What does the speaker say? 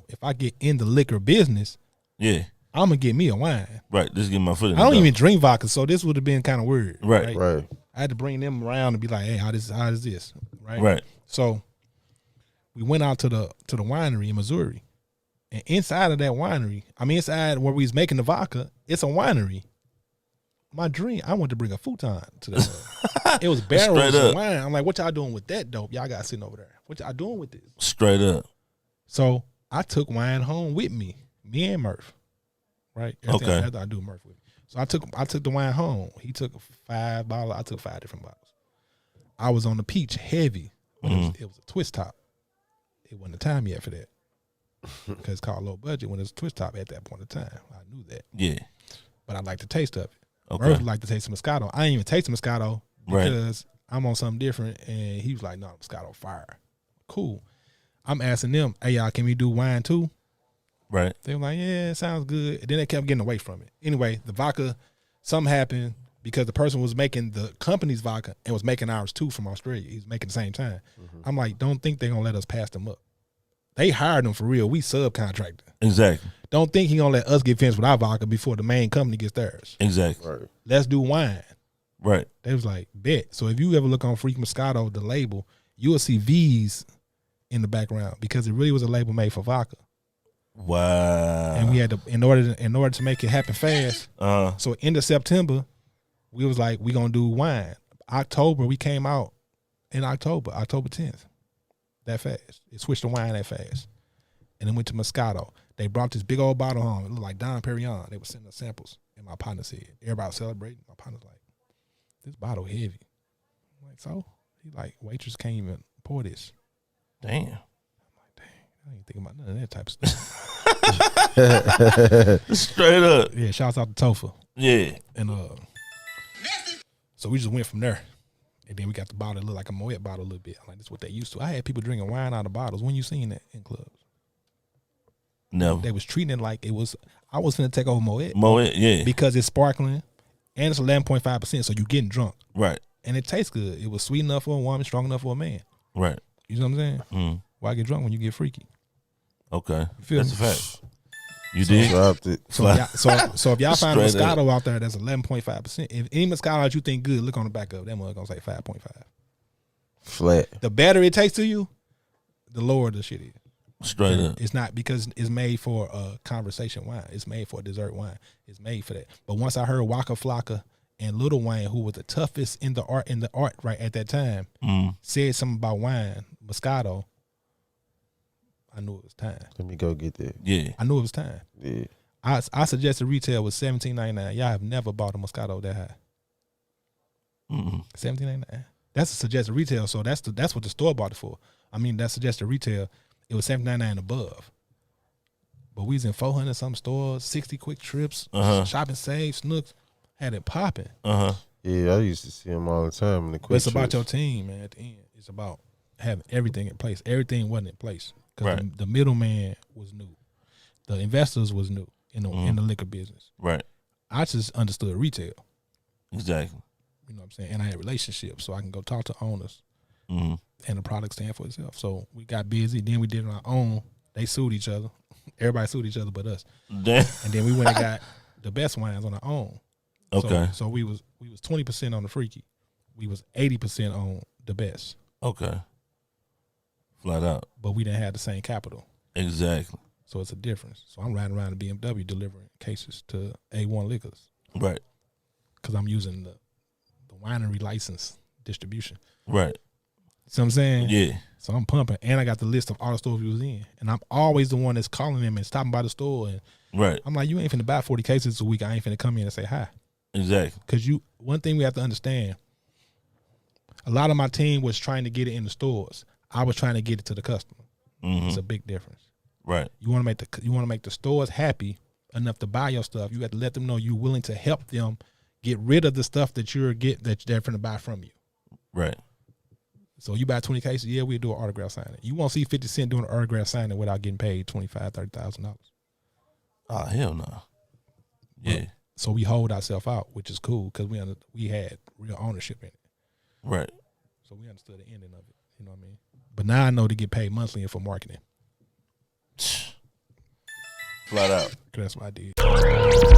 if I get in the liquor business, yeah, I'm gonna get me a wine. right. Just get my foot in. I don't even drink vodka, so this would have been kind of weird. Right. I had to bring them around and be like, hey, how is this? Right. Right. So we went out to the winery in Missouri, and inside of that winery, inside where we was making the vodka, it's a winery. My dream, I wanted to bring a futon to the. It was barrels of wine. I'm like, what y'all doing with that dope? Y'all got sitting over there. What y'all doing with this? Straight up. So I took wine home with me and Murph. Right. After I do Murph with me. So I took the wine home. He took 5 bottles. I took 5 different bottles. I was on the peach heavy. But it was a twist top. It wasn't the time yet for that. Because it's called low budget when it's a twist top at that point in time. I knew that. Yeah. But I liked the taste of it. Okay. Murph liked the taste of Moscato. I ain't even taste Moscato because I'm on something different. And he was like, no, Moscato fire. Cool. I'm asking them, hey, y'all, can we do wine too? Right. They were like, yeah, it sounds good. And then they kept getting away from it. Anyway, the vodka, something happened because the person was making the company's vodka and was making ours too from Australia. He was making the same time. I'm like, don't think they're going to let us pass them up. They hired them for real. We subcontracted. Exactly. Don't think he going to let us get finished with our vodka before the main company gets theirs. Exactly. Right. Let's do wine. Right. They was like, bet. So if you ever look on Freak Moscato, the label, you will see V's in the background because it really was a label made for vodka. Wow. And we had to, in order to make it happen fast. So end of September, we was like, we gonna do wine. October, we came out in October 10th. That fast. It switched to wine that fast. And then went to Moscato. They brought this big old bottle home. It looked like Dom Perignon. They were sending us samples. And my partner said, everybody was celebrating. My partner's like, this bottle heavy. I'm like, so? He like, waitress can't even pour this. Damn. I ain't thinking about none of that type of stuff. Straight up. Yeah, shouts out to Topher. Yeah. And so we just went from there. And then we got the bottle. It looked like a Moet bottle a little bit. I'm like, that's what they used to. I had people drinking wine out of bottles. When you seen that in clubs? No. They was treating it like it was, I was finna take over Moet. Moet, yeah. Because it's sparkling and it's 11.5%, so you getting drunk. Right. And it tastes good. It was sweet enough for a woman, strong enough for a man. Right. You know what I'm saying? Mm. Why get drunk when you get freaky? Okay. That's a fact. You did? So if y'all find a Moscato out there that's 11.5%, if any Moscato that you think good, look on the back of it. That one gonna say 5.5. Flat. The better it tastes to you, the lower the shit is. Straight up. It's not because it's made for a conversation wine. It's made for a dessert wine. It's made for that. But once I heard Waka Flocka and Lil Wayne, who was the toughest in the art right at that time, said something about wine, Moscato, I knew it was time. Let me go get that. Yeah. I knew it was time. Yeah. I suggested retail was $17.99. Y'all have never bought a Moscato that high. $17.99. That's a suggested retail, so that's what the store bought it for. I mean, that suggested retail, it was $17.99 and above. But we was in 400 some stores, 60 quick trips, Shopping Save, Snooks, had it popping. Yeah, I used to see them all the time in the quick It's about your team, man, at the end. It's about having everything in place. Everything wasn't in place. Because the middleman was new. The investors was new in the liquor business. Right. I just understood retail. Exactly. You know what I'm saying? And I had relationships, so I can go talk to owners. And the product stand for itself. So we got busy. Then we did it on our own. They sued each other. Everybody sued each other but us. Damn. And then we went and got the best wines on our own. Okay. So we was 20% on the Freaky. We was 80% on the best. Okay. Flat out. But we didn't have the same capital. Exactly. So it's a difference. So I'm riding around the BMW delivering cases to A1 Liquors. Right. Because I'm using the winery license distribution. Right. See what I'm saying? Yeah. So I'm pumping. And I got the list of all the stores we was in. And I'm always the one that's calling them and stopping by the store. And right. I'm like, you ain't finna buy 40 cases a week. I ain't finna come in and say hi. Exactly. Because one thing we have to understand, a lot of my team was trying to get it in the stores. I was trying to get it to the customer. It's a big difference. Right. You want to make the stores happy enough to buy your stuff. You have to let them know you're willing to help them get rid of the stuff that they're going to buy from you. Right. So you buy 20 cases, yeah, we'll do an autograph signing. You won't see 50 Cent doing an autograph signing without getting paid $25,000, $30,000. Oh, hell no. Yeah. So we hold ourselves out, which is cool because we had real ownership in it. Right. So we understood the ending of it. You know what I mean? But now I know to get paid monthly and for marketing. Flat out. That's what I did.